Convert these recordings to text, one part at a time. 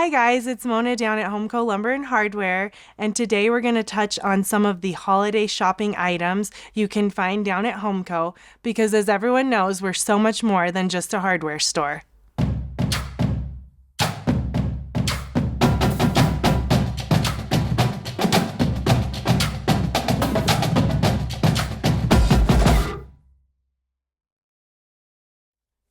Hi guys, it's Mona down at Homeco Lumber and Hardware, and today we're going to touch on some of the holiday shopping items you can find down at Homeco because as everyone knows, we're so much more than just a hardware store.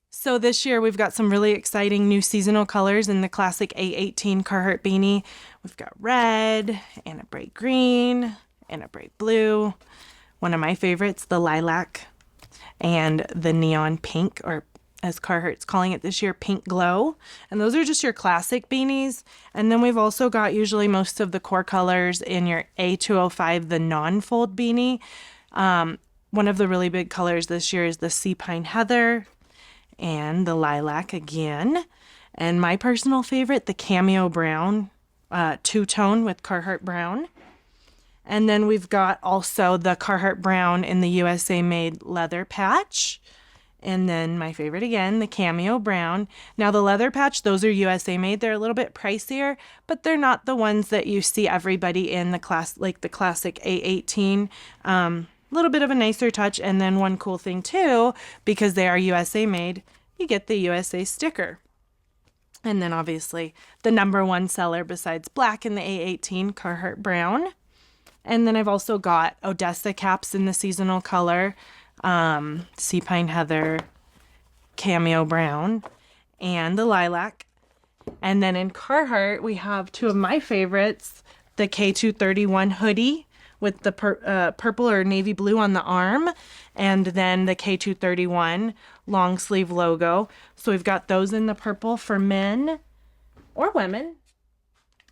So this year we've got some really exciting new seasonal colors in the classic A18 Carhartt beanie. We've got red and a bright green and a bright blue. One of my favorites, the lilac and the neon pink, or as Carhartt's calling it this year, pink glow. And those are just your classic beanies. And then we've also got usually most of the core colors in your A205, the non-fold beanie. One of the really big colors this year is the sea pine heather and the lilac again. And my personal favorite, the cameo brown, two-tone with Carhartt brown. And then we've got also the Carhartt brown in the USA made leather patch. And then my favorite again, the cameo brown. Now the leather patch, those are USA made. They're a little bit pricier, but they're not the ones that you see everybody in the class, like the classic A18. Little bit of a nicer touch. And then one cool thing too, because they are USA made, you get the USA sticker. And then obviously the number one seller besides black in the A18, Carhartt brown. And then I've also got Odessa caps in the seasonal color, sea pine heather, cameo brown, and the lilac. And then in Carhartt, we have two of my favorites, the K231 hoodie with the purple or navy blue on the arm, and then the K231 long sleeve logo. So we've got those in the purple for men or women.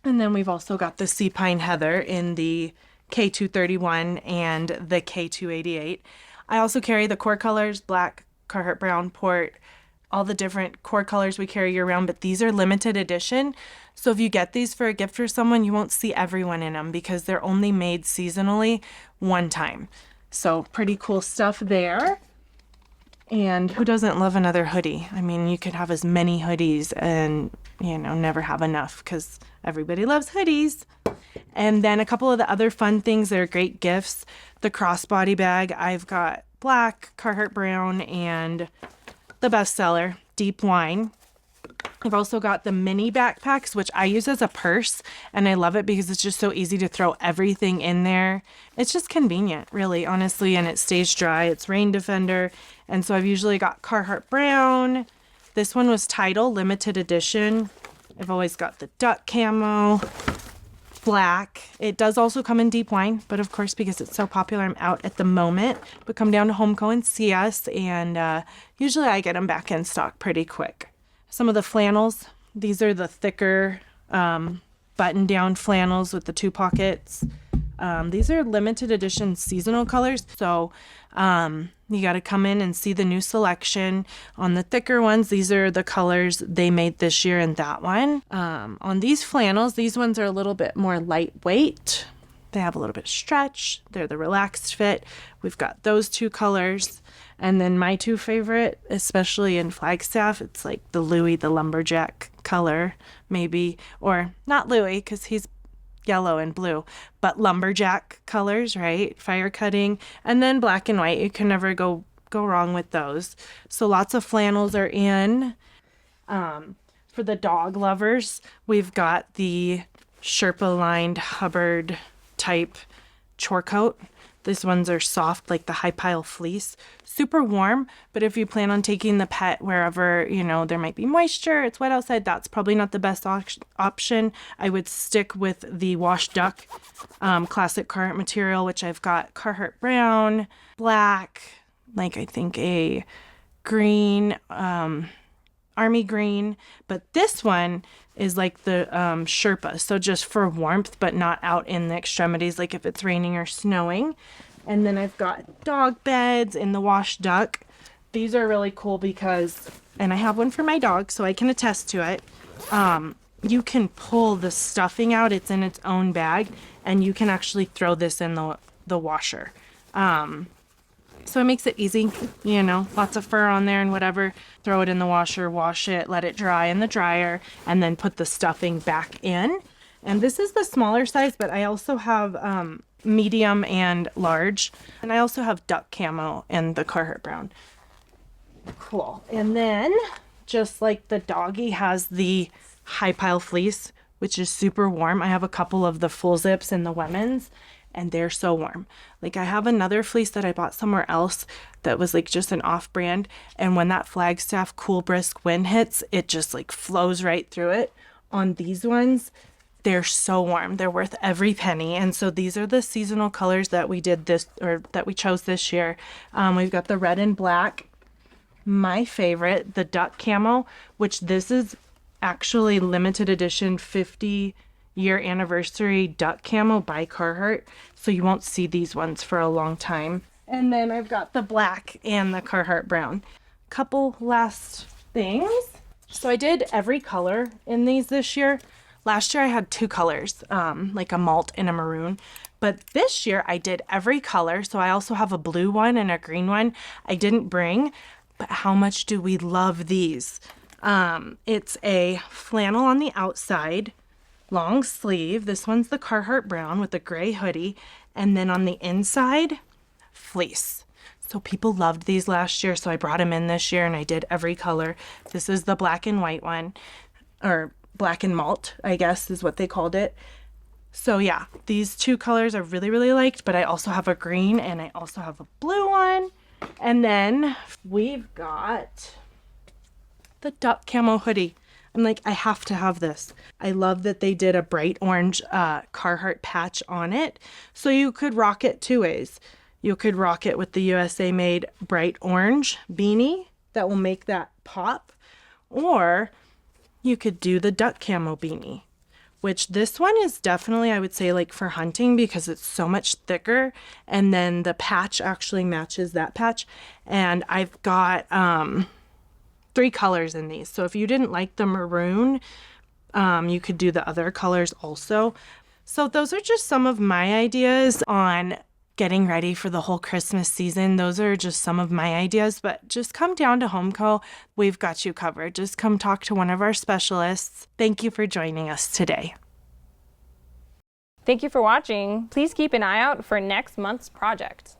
And then we've also got the sea pine heather in the K231 and the K288. I also carry the core colors, black, Carhartt brown, port, all the different core colors we carry year round, but these are limited edition. So if you get these for a gift for someone, you won't see everyone in them because they're only made seasonally one time. So pretty cool stuff there. And who doesn't love another hoodie? I mean, you could have as many hoodies and, never have enough because everybody loves hoodies. And then a couple of the other fun things that are great gifts. The crossbody bag, I've got black, Carhartt brown, and the bestseller, deep wine. I've also got the mini backpacks, which I use as a purse, and I love it because it's just so easy to throw everything in there. It's just convenient, really, honestly, and it stays dry. It's rain defender, and so I've usually got Carhartt brown. This one was Tidal limited edition. I've always got the duck camo, black. It does also come in deep wine, but of course, because it's so popular, I'm out at the moment. But come down to Homeco and see us, and usually I get them back in stock pretty quick. Some of the flannels, these are the thicker button-down flannels with the two pockets. These are limited edition seasonal colors, so you got to come in and see the new selection. On the thicker ones, these are the colors they made this year in that one. On these flannels, these ones are a little bit more lightweight. They have a little bit of stretch. They're the relaxed fit. We've got those two colors. And then my two favorite, especially in Flagstaff, it's like the Louis, the lumberjack color, maybe. Or not Louis, because he's yellow and blue, but lumberjack colors, right? Fire cutting. And then black and white. You can never go wrong with those. So lots of flannels are in. For the dog lovers, we've got the Sherpa lined Hubbard type chore coat. These ones are soft, like the high pile fleece. Super warm, but if you plan on taking the pet wherever, there might be moisture, it's wet outside, that's probably not the best option. I would stick with the wash duck classic Carhartt material, which I've got Carhartt brown, black, like I think a green, army green, but this one is like the Sherpa, so just for warmth, but not out in the extremities, like if it's raining or snowing. And then I've got dog beds in the wash duck. These are really cool because, and I have one for my dog, so I can attest to it. You can pull the stuffing out, it's in its own bag, and you can actually throw this in the washer. So it makes it easy, you know, lots of fur on there and whatever. Throw it in the washer, wash it, let it dry in the dryer, and then put the stuffing back in. And this is the smaller size, but I also have medium and large. And I also have duck camo and the Carhartt brown. Cool. And then, just like the doggy has the high pile fleece, which is super warm. I have a couple of the full zips in the women's, and they're so warm. Like, I have another fleece that I bought somewhere else that was like just an off brand, and when that Flagstaff cool brisk wind hits, it just like flows right through it. On these ones, they're so warm. They're worth every penny. And so these are the seasonal colors that we did this, or that we chose this year. We've got the red and black, my favorite, the duck camo, which this is actually limited edition 50-year anniversary duck camo by Carhartt. So you won't see these ones for a long time. And then I've got the black and the Carhartt brown. Couple last things. So I did every color in these this year. Last year I had 2 colors, like a malt and a maroon. But this year I did every color. So I also have a blue one and a green one I didn't bring. But how much do we love these? It's a flannel on the outside, long sleeve. This one's the Carhartt brown with the gray hoodie. And then on the inside, fleece. So people loved these last year, so I brought them in this year and I did every color. This is the black and white one, or black and malt, I guess is what they called it. So yeah, these 2 colors I really, really liked, but I also have a green and I also have a blue one. And then we've got the duck camo hoodie. I'm like, I have to have this. I love that they did a bright orange Carhartt patch on it. So you could rock it 2 ways. You could rock it with the USA made bright orange beanie that will make that pop. Or you could do the duck camo beanie, which this one is definitely, I would say, like for hunting because it's so much thicker. And then the patch actually matches that patch. And I've got 3 colors in these. So if you didn't like the maroon, you could do the other colors also. So those are just some of my ideas on getting ready for the whole Christmas season. Those are just some of my ideas, but just come down to Homeco. We've got you covered. Just come talk to one of our specialists. Thank you for joining us today. Thank you for watching. Please keep an eye out for next month's project.